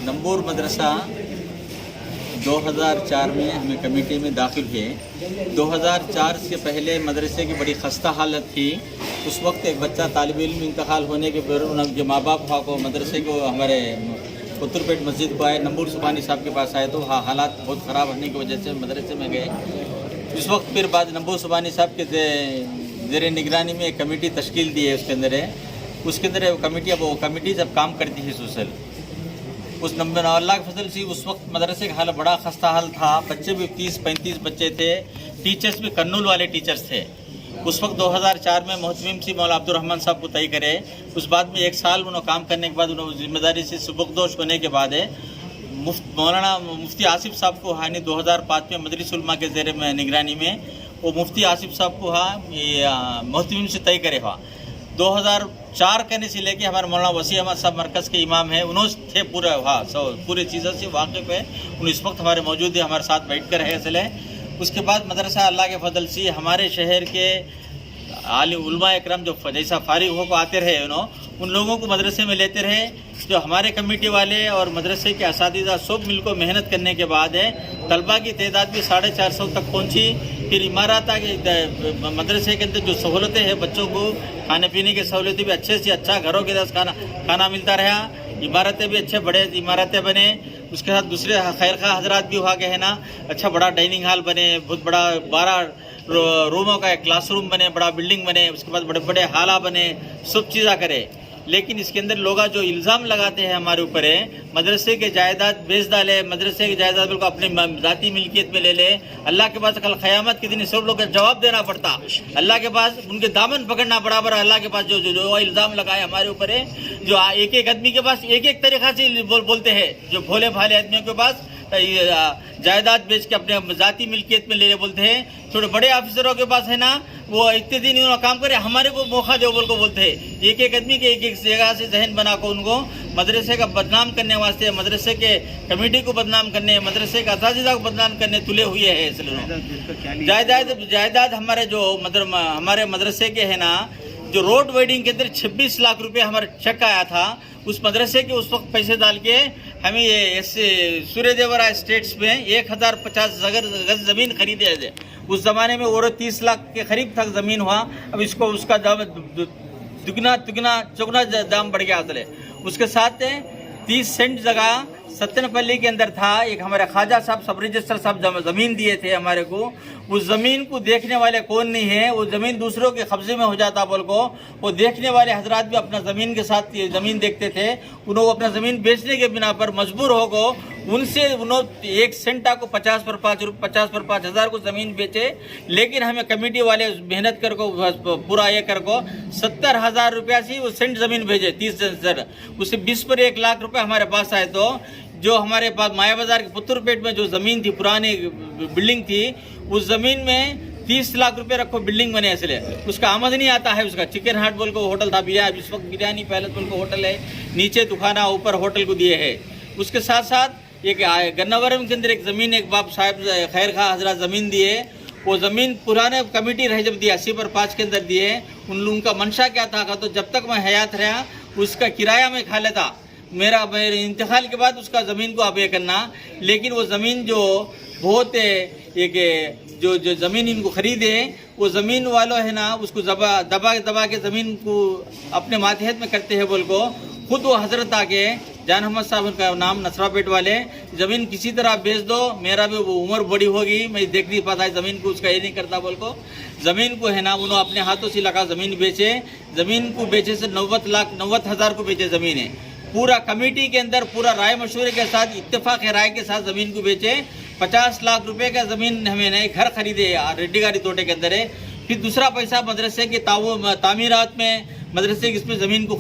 नंबूर मदरसा 2004 में हमें कमेटी में दाखिल हुए। 2004 से पहले मदरसे की बड़ी खस्ता हालत थी। उस वक्त एक बच्चा तालिब इल्म इंतकाल होने के बाद उनके माँ बाप को मदरसे को हमारे पुत्रपेट मस्जिद को आए, नंबूर सुबानी साहब के पास आए तो हालात बहुत ख़राब होने की वजह से मदरसे में गए। इस वक्त फिर बाद नंबूर सुबानी साहब के ज़ेर निगरानी में एक कमेटी तश्कील दी है। उसके अंदर वो कमेटी जब काम करती है सोशल उस नंबर अल्लाह के फजल से उस वक्त मदरसे का हाल बड़ा खस्ता हाल था। बच्चे भी 30-35 बच्चे थे, टीचर्स भी कर्नूल वाले टीचर्स थे। उस वक्त 2004 में मोहतमिम सी मौला अब्दुर्रहमान साहब को तय करे। उस बाद में 1 साल उन्होंने काम करने के बाद उन्होंने जिम्मेदारी से सुबकदोश होने के बाद मौलाना मुफ्ती आसिफ साहब को हानि 2005 में मदरस उलमा के ज़ेर में निगरानी में वो मुफ्ती आसिफ साहब को मोहतमिम से तय करे हुआ। 2004 कहने से लेके हमारे मौलाना वसी अहमद साहब मरकज़ के इमाम हैं, उन्होंने थे पूरे चीज़ों से वाकिफ़ है। उन इस वक्त हमारे मौजूद है, हमारे साथ बैठ कर है असले। उसके बाद मदरसा अल्लाह के फजल से हमारे शहर के आलिम उलमा इकराम जो जैसा फारिग हो को आते रहे उन लोगों को मदरसे में लेते रहे। जो हमारे कमेटी वाले और मदरसे के असातिज़ा सब मिल को मेहनत करने के बाद तलबा की तादाद भी 450 तक पहुँची। फिर इमारत के मदरसे के अंदर जो सहूलतें हैं, बच्चों को खाने पीने की सहूलतें भी अच्छे से अच्छा, घरों के दस खाना मिलता रहा। इमारतें भी अच्छे बड़े इमारतें बने। उसके साथ दूसरे खैर खा हजरात भी हुआ के अच्छा बड़ा डाइनिंग हॉल बने, बहुत बड़ा 12 रूमों का एक क्लासरूम बने, बड़ा बिल्डिंग बने। उसके बाद बड़े बड़े हाला बने, सब चीज़ा करे। लेकिन इसके अंदर लोग जो इल्ज़ाम लगाते हैं हमारे ऊपर मदरसे के जायदाद बेच डाले, मदरसे की जायदाद बिल्कुल अपनी ज़ाती मिल्कियत में ले ले। अल्लाह के पास कल क़यामत के दिन सब लोग का जवाब देना पड़ता, अल्लाह के पास उनके दामन पकड़ना बराबर। अल्लाह के पास जो इल्ज़ाम लगाए हमारे ऊपर जो एक एक आदमी के पास एक तरीक़ा से बोलते हैं। जो भोले भाले आदमियों के पास जायदाद बेच के अपने ज़ाती मिल्कियत में ले बोलते हैं। थोड़े बड़े ऑफिसरों के पास वो इतने दिन उन्होंने काम करे, हमारे को मौका दो बोल को बोलते हैं। एक एक आदमी के एक जगह से जहन बना को उनको मदरसे का बदनाम करने वास्ते, मदरसे के कमेटी को बदनाम करने, मदरसे के असातिज़ा को बदनाम करने तुले हुए हैं। जायदाद हमारे मदरसे के जो रोड वाइडिंग के अंदर 26 लाख रुपए हमारे चेक आया था। उस मदरसे के उस वक्त पैसे डाल के हमें ये सूर्यदेवरा स्टेट्स में 1050 गज ज़मीन खरीदे थे। उस ज़माने में और 30 लाख के करीब तक ज़मीन हुआ। अब इसको उसका दाम दुगना चौगुना दाम बढ़ गया असले। उसके साथ 30 सेंट जगह सत्तनपल्ली के अंदर था। एक हमारे ख्वाजा साहब सब रजिस्टर साहब ज़मीन दिए थे हमारे को। उस ज़मीन को देखने वाले कौन नहीं है, वो ज़मीन दूसरों के कब्जे में हो जाता बोल को वो देखने वाले हजरात भी अपना ज़मीन के साथ ये ज़मीन देखते थे। उन्होंने अपना ज़मीन बेचने के बिना पर मजबूर हो गो उनसे उन्होंने 1 सेंटा को 50 पर 5 हज़ार को ज़मीन बेचे। लेकिन हमें कमेटी वाले मेहनत कर को पूरा ये कर को 70,000 रुपया से वो सेंट ज़मीन भेजे 30 सेंट। उससे 20 पर 1 लाख रुपये हमारे पास आए। तो जो हमारे पास माया बाजार के पुत्रपेट में जो ज़मीन थी, पुरानी बिल्डिंग थी, उस ज़मीन में 30 लाख रुपए रखो बिल्डिंग बने। इसलिए उसका आमदनी आता है। उसका चिकन हाट बोल को होटल था, इस वक्त बिरयानी पैलेस बोल को होटल है, नीचे दुकाना, ऊपर होटल को दिए है। उसके साथ साथ एक गन्नावरम के अंदर एक ज़मीन एक बाप साहब खैर खा हजरत ज़मीन दिए। वो ज़मीन पुराने कमेटी रहे जब दिए 80 पर 5 के अंदर दिए। उन लोगों का मंशा क्या था तो जब तक मैं हयात रहा उसका किराया में खा लेता, मेरे इंतकाल के बाद उसका ज़मीन को आप ये करना। लेकिन वो ज़मीन जो बहुत एक जो ज़मीन इनको ख़रीदे वो ज़मीन वालों उसको दबा के ज़मीन को अपने मातहत में करते हैं बोल को खुद वो हज़रत आके जान अहमद साहब उनका नाम नसरापेट वाले, ज़मीन किसी तरह बेच दो, मेरा भी वो उम्र बड़ी होगी, मैं देख नहीं पाता है ज़मीन को, उसका ये नहीं करता बोल को ज़मीन को उन्होंने अपने हाथों से लगा ज़मीन बेचे। ज़मीन को बेचे से 90 हज़ार को बेचे ज़मीन है। पूरा कमेटी के अंदर पूरा राय मशवरे के साथ इत्तेफाक राय के साथ ज़मीन को बेचे। 50 लाख रुपए का ज़मीन हमें नए घर खरीदे रेड्डी गाड़ी तोटे के अंदर है। फिर दूसरा पैसा मदरसे के तामीरात में, मदरसे की इसमें ज़मीन को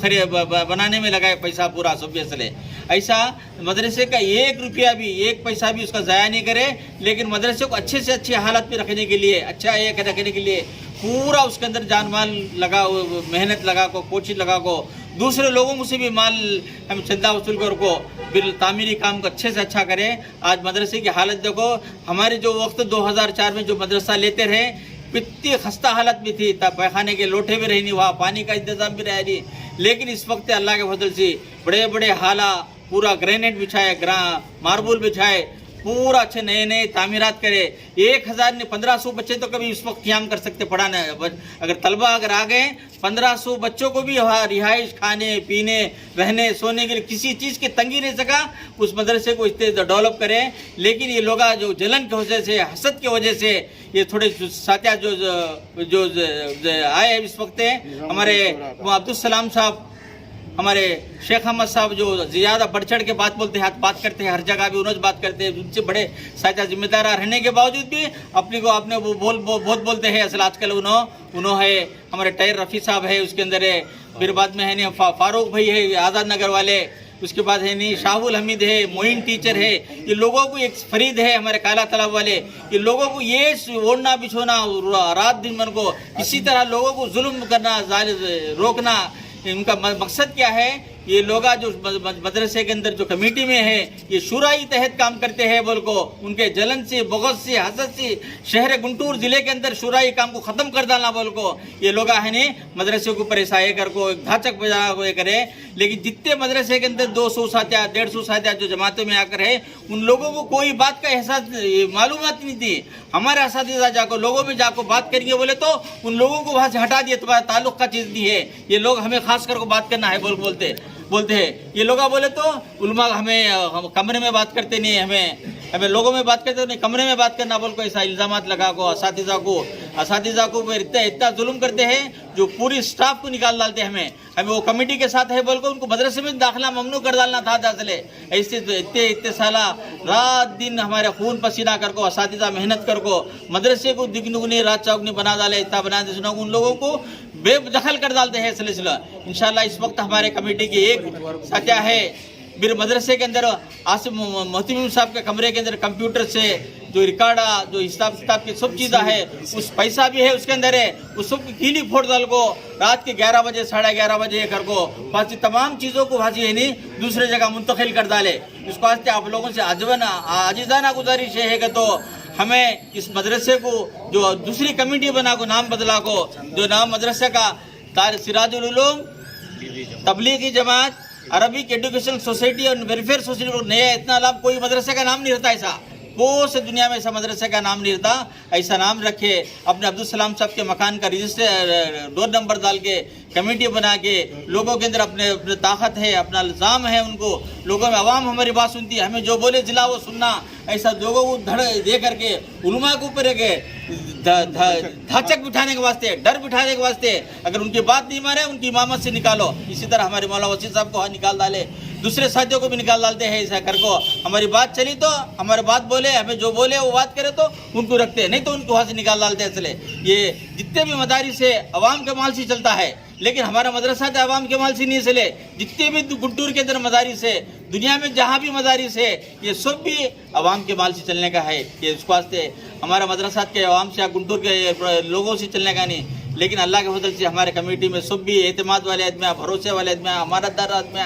बनाने में लगाए पैसा पूरा सब असले। ऐसा मदरसे का 1 रुपया भी 1 पैसा भी उसका ज़ाया नहीं करे। लेकिन मदरसे को अच्छे से अच्छी हालत में रखने के लिए, अच्छा ये रखने के लिए पूरा उसके अंदर जान माल लगा, मेहनत लगा को, कोशिश लगा को, दूसरे लोगों से भी माल हम चंदा वसूल कर को बिल तामीरी काम को अच्छे से अच्छा करें। आज मदरसे की हालत देखो, हमारे जो वक्त 2004 में जो मदरसा लेते रहे इतनी खस्ता हालत भी थी, पैखाने के लोटे भी रही नहीं, वहाँ पानी का इंतज़ाम भी रहा नहीं। लेकिन इस वक्त अल्लाह के फजल से बड़े बड़े हाला पूरा ग्रेनाइट बिछाए, मार्बल बिछाए, पूरा अच्छे नए नए तामीरात करे। 1500 बच्चे तो कभी इस वक्त क़याम कर सकते पढ़ाने। अगर तलबा अगर आ गए 1500 बच्चों को भी वहाँ रिहाइश, खाने पीने, रहने सोने के लिए किसी चीज़ की तंगी नहीं सका, उस मदरसे को इतने डेवलप करें। लेकिन ये लोग जो जलन की वजह से, हसद की वजह से ये थोड़े साथिया जो आए इस वक्त हमारे अब्दुल सलाम साहब, हमारे शेख अहमद साहब जो ज़्यादा बढ़ चढ़ के बात बोलते हैं, बात करते हैं, हर जगह भी उन्होंने बात करते हैं, उनसे बड़े साथ जिम्मेदार रहने के बावजूद भी अपने वो बहुत बोलते हैं। असल आजकल उन्होंने हमारे टायर रफ़ी साहब है, उसके अंदर है, फिर बाद में है नहीं फारूक भाई है आज़ाद नगर वाले, उसके बाद है नहीं शाहुल हमीद है, मोइन टीचर है, ये लोगों को एक फरीद है हमारे काला तालाब वाले, ये लोगों को ये ओढ़ना बिछोना रात दिन मन को किसी तरह लोगों को जुल्म करना, रोकना, इनका मकसद क्या है? ये लोग जो मदरसे के अंदर जो कमेटी में है ये शुराई तहत काम करते हैं बोल को, उनके जलन से, बगस से, हसद से शहर गुंटूर ज़िले के अंदर शुराई काम को ख़त्म कर डालना बोल को ये लोग है नहीं मदरसे के ऊपर ऐसा कर को धाचक बजा हुए करे। लेकिन जितने मदरसे के अंदर 200 साथिया 150 साथिया जो जमातों में आकर है, उन लोगों को कोई बात का एहसास मालूमात नहीं थी। हमारे असातिज़ा जाको लोगों में जाको बात करेंगे बोले तो उन लोगों को वहाँ से हटा दिए, तुम्हारा ताल्लुक़ का चीज़ नहीं है, ये लोग हमें खास कर को बात करना है बोलते हैं। ये लोग बोले तो उलमा हम कमरे में बात करते नहीं, हमें लोगों में बात करते नहीं, कमरे में बात करना बोल को ऐसा इल्ज़ामात लगा को असातिज़ा को इतना जुल्म करते हैं जो पूरी स्टाफ को निकाल डालते हैं। हमें वो कमेटी के साथ है बोल को उनको मदरसे में दाखिला ममनू कर डालना था दरअसल। ऐसे तो इतने साला रात दिन हमारे खून पसीना कर को असातिज़ा मेहनत कर को मदरसे को दिगनुगनी रात चौगनी बना डाले, इतना बना दे सुना उन लोगों को बेदखल कर डालते हैं सिलसिला। इंशाल्लाह इस वक्त हमारे कमेटी की एक साथिया है फिर मदरसे के अंदर आसिम मोहतमीम साहब के कमरे के अंदर कंप्यूटर से जो रिकॉर्डा जो हिसाब किताब की सब चीज़ें है, उस पैसा भी है उसके अंदर है, उस सब की कीली फोड़ डाल को रात के 11 बजे 11:30 बजे कर को फांसी तमाम चीज़ों को फांसी है नहीं दूसरे जगह मुंतकिल कर डाले। इसको वास्ते आप लोगों से आजिज़ाना गुजारिश है कि तो हमें इस मदरसे को जो दूसरी कमेटी बना को नाम बदला को, जो नाम मदरसे का Sirajul Uloom Tablighi Jamaat Arabic education society और वेलफेयर सोसाइटी नया इतना लाभ कोई मदरसे का नाम नहीं रहता, ऐसा बहुत से दुनिया में ऐसा मदरसे का नाम नहीं रहता। ऐसा नाम रखे, अपने अब्दुल सलाम साहब के मकान का रजिस्टर डोर नंबर डाल के कमेटी बना के लोगों के अंदर अपने ताकत है, अपना इल्ज़ाम है, उनको लोगों में आवाम हमारी बात सुनती है, हमें जो बोले जिला वो सुनना, ऐसा लोगों को धड़ दे करके उलमा के ऊपर धाचक बिठाने के वास्ते, डर बिठाने के वास्ते अगर उनकी बात नहीं माने उनकी इमामत से निकालो। इसी तरह हमारे मौला वसी साहब को निकाल डाले, दूसरे साथियों को भी निकाल डालते हैं। ऐसा कर को हमारी बात चली तो हमारे बात बोले, हमें जो बोले वो बात करे तो उनको रखते हैं, नहीं तो उनको वहाँ से निकाल डालते हैं। इसलिए ये जितने भी मदारिस से अवाम के माल से चलता है, लेकिन हमारा मदरसा तो अवाम के माल से नहीं चले। जितने भी गुंटूर के अंदर मदारिस है, दुनिया में जहाँ भी मदारिस है, ये सब भी अवाम के माल से चलने का है। ये इस वास्ते हमारा मदरसा के अवाम से या गुंटूर के लोगों से चलने का नहीं, लेकिन अल्लाह के फजल से हमारे कमेटी में सब भी एतमाद वाले आदमी, भरोसे वाले आदमी, अमानतदार आदमी,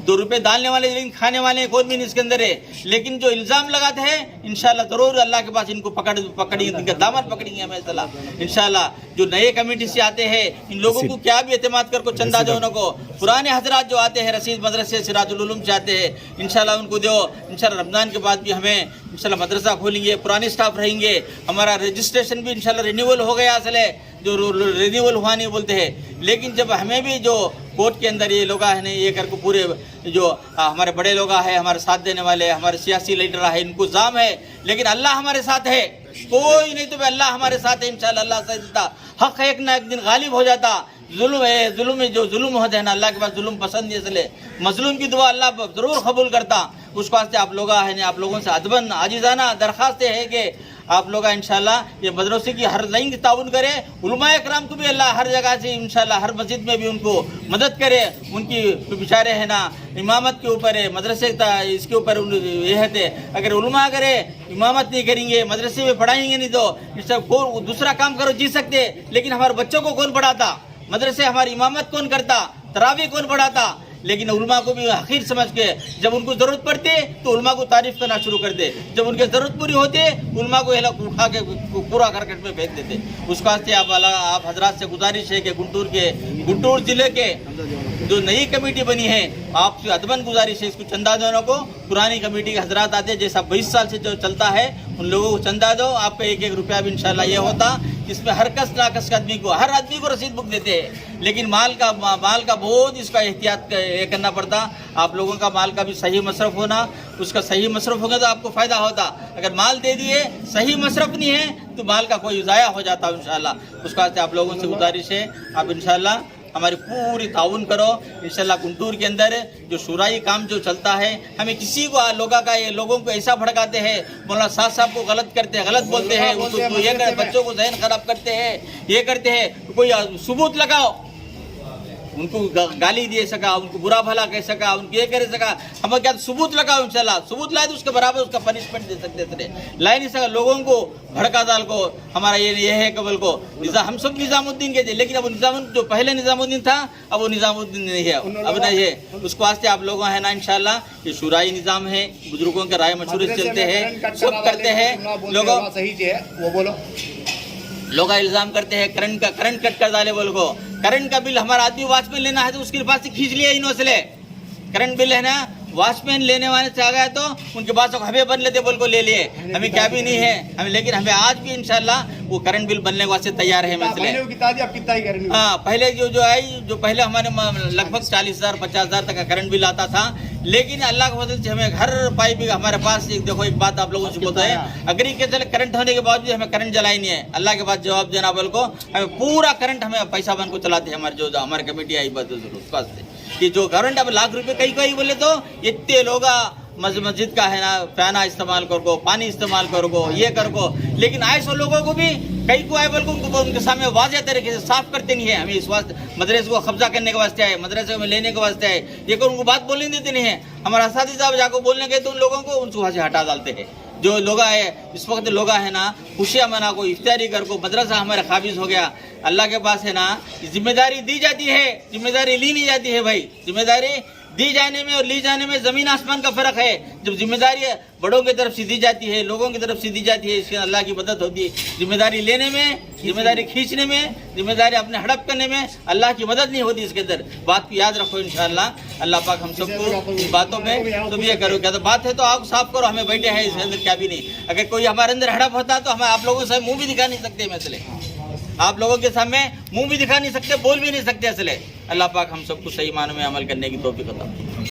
2 रुपये डालने वाले लेकिन खाने वाले कोई भी नहीं इसके अंदर है। लेकिन जो इल्ज़ाम लगाते हैं इंशाल्लाह ज़रूर अल्लाह के पास इनको पकड़ेंगे, इनका दामन पकड़ेंगे हमें इंशाल्लाह। जो नए कमेटी से आते हैं इन लोगों को क्या भी एतमाद कर को चंदा दो, उनको पुराने हजरात जो आते हैं रसीद मदरसे सिराजुल उलूम से आते हैं इंशाल्लाह उनको दो। इंशाल्लाह रमज़ान के बाद भी हमें इंशाल्लाह मदरसा खोलेंगे, पुराने स्टाफ रहेंगे, हमारा रजिस्ट्रेशन भी इंशाल्लाह रिन्यूअल हो गया। असल है जो रिन्यूअल हुआ नहीं बोलते हैं, लेकिन जब हमें भी जो कोर्ट के अंदर ये लोग है नहीं ये करके पूरे जो हमारे बड़े लोग हैं, हमारे साथ देने वाले, हमारे सियासी लीडर है, इनको जाम है, लेकिन अल्लाह हमारे साथ है, कोई नहीं तो अल्लाह हमारे साथ है। इंशाल्लाह अल्लाह से देता हक एक ना एक दिन गालिब हो जाता। जुल्म है, जुल्म में जो जुल्म होते हैं ना अल्लाह के पास जुल्म पसंद है, इसलिए मजलूम की दुआ अल्लाह ज़रूर कबूल करता। उस वास्ते आप लोग है आप लोगों से अदबन आजिज़ाना दरख्वास्त है कि आप लोग इंशाल्लाह ये मदरसे की हर लाइन की ताउन करें। उलमाए कराम को भी अल्लाह हर जगह से इंशाल्लाह हर मस्जिद में भी उनको मदद करे। उनकी बेचारे है ना इमामत के ऊपर है, मदरसे इसके ऊपर ये है, अगर उलमा करे इमामत नहीं करेंगे, मदरसे में पढ़ाएंगे नहीं तो इस को दूसरा काम करो जी सकते, लेकिन हमारे बच्चों को कौन पढ़ाता, मदरसे हमारी इमामत कौन करता, तरावी कौन पढ़ाता, لیکن علماء کو بھی حقیر سمجھ کے جب ان کو ضرورت پڑتی ہے تو علماء کو تعریف کرنا شروع کر دے، جب ان کی ضرورت پوری ہوتی ہے علماء کو اٹھا کے پورا کرکٹ میں پھینک دیتے۔ اس واسطے آپ حضرات سے گزارش ہے کہ گنٹور ضلع کے جو نئی کمیٹی بنی ہے آپ سے ادباً گزارش ہے اس کو چندہ دینے کو۔ پرانی کمیٹی کے حضرات آتے ہیں جیسا 22 سال سے جو چلتا ہے ان لوگوں کو چندہ دو، آپ کا 1-1 روپیہ بھی انشاءاللہ یہ ہوتا جس میں ہر کس ناکس کے آدمی کو ہر آدمی کو رسید بک دیتے ہیں، لیکن مال کا بہت اس کا احتیاط کرنا پڑتا۔ آپ لوگوں کا مال کا بھی صحیح مصرف ہونا، اس کا صحیح مصرف ہوگا تو آپ کو فائدہ ہوتا۔ اگر مال دے دیے صحیح مصرف نہیں ہے تو مال کا کوئی ضائع ہو جاتا انشاءاللہ۔ اس کا آپ لوگوں سے گزارش ہے آپ انشاءاللہ ہماری پوری تعاون کرو انشاءاللہ۔ گنٹور کے اندر جو شورائی کام جو چلتا ہے، ہمیں کسی کو لوگوں کو ایسا بھڑکاتے ہیں، مولانا صاحب کو غلط کرتے ہیں، غلط بولتے ہیں، بچوں کو ذہن خراب کرتے ہیں، یہ کرتے ہیں، کوئی ثبوت لگاؤ، ان کو گالی دے سکا، ان کو برا بھلا کہہ سکا، ان کو یہ کر سکا، ہمیں کیا ثبوت لگاؤ انشاءاللہ۔ ثبوت لائے تو اس کے برابر اس کا پنشمنٹ دے سکتے تھے، لائے نہیں سکا لوگوں کو بھڑکا ڈال کو ہمارا یہ ہے قبل کو ہم سب نظام الدین کے تھے، لیکن اب جو پہلے نظام الدین تھا اب وہ نظام الدین نہیں ہے، اب نہیں ہے۔ اس کو واسطے آپ لوگوں ہے نا انشاءاللہ یہ شورائی نظام ہے، بزرگوں کے رائے مشورے چلتے ہیں، سب کرتے ہیں۔ لوگ الزام کرتے ہیں کرنٹ کٹ کر ڈالے بول کو، کرنٹ کا بل ہمارا آدمی واچ مین لینا ہے تو اس کے پاس سے کھینچ لیا انہوں سے، کرنٹ بل ہے نا واچ مین لینے والے سے آ گیا تو ان کے پاس ہمیں بن لیتے بول کو لے لیے، ہمیں کیا بھی نہیں ہے لیکن ہمیں آج بھی انشاءاللہ وہ کرنٹ بل بننے کے واسطے تیار ہے مسئلے۔ ہاں پہلے جو پہلے ہمارے لگ بھگ 40,000 50,000 تک کا کرنٹ بل آتا تھا، لیکن اللہ کے فضل سے ہمیں ہر پائپ بھی ہمارے پاس دیکھو ایک بات آپ لوگوں سے بولتا ہے، ایگریکلچر کرنٹ ہونے کے بعد بھی ہمیں کرنٹ جلائی نہیں ہے، اللہ کے بعد جواب دینا بول کو ہمیں پورا کرنٹ ہمیں پیسہ بن کو چلاتے ہیں ہمارے کمیٹی آئی بات ضرور کہ جو کرنٹ اب لاکھ روپے کئی بولے تو اتنے لوگ مسجد کا ہے نا پیانا استعمال کر کو، پانی استعمال کر کو، یہ کر کو، لیکن ایسے لوگوں کو بھی کئی کو آئے بول کو ان کے سامنے واضح طریقے سے صاف کرتے نہیں ہیں۔ ہمیں اس واسطے مدرسے کو قبضہ کرنے کے واسطے آئے، مدرسے میں لینے کے واسطے آئے، یہ ان کو بات بولنے دیتے نہیں ہیں۔ ہمارا اساتذہ صاحب جا کو بولنے گئے تو ان لوگوں کو ان سے وہاں سے ہٹا ڈالتے ہیں۔ جو لوگ ہے اس وقت لوگ ہے نا خوشیاں منا کو افطاری کر کو مدرسہ ہمارے قابض ہو گیا، اللہ کے پاس ہے نا ذمہ داری دی جاتی ہے، ذمہ داری لی نہیں جاتی ہے بھائی۔ ذمہ داری دی جانے میں اور لی جانے میں زمین آسمان کا فرق ہے۔ جب ذمہ داری بڑوں کی طرف سے دی جاتی ہے، لوگوں کی طرف سے دی جاتی ہے، اس کے اللہ کی مدد ہوتی ہے۔ ذمہ داری لینے میں، ذمہ داری کھینچنے میں، ذمہ داری اپنے ہڑپ کرنے میں اللہ کی مدد نہیں ہوتی اس کے اندر۔ بات کو یاد رکھو انشاءاللہ، اللہ پاک ہم سب کو ان باتوں میں تم یہ کرو، کیا تو بات ہے تو آگ صاف کرو، ہمیں بیٹھے ہیں اس کے اندر کیا بھی نہیں۔ اگر کوئی ہمارے اندر ہڑپ ہوتا تو ہمیں آپ لوگوں سے منہ بھی دکھا نہیں سکتے مسئلے، آپ لوگوں کے سامنے منہ بھی دکھا نہیں سکتے، بول بھی نہیں سکتے اصلے۔ اللہ پاک ہم سب کو صحیح معنوں میں عمل کرنے کی توفیق عطا فرمائے۔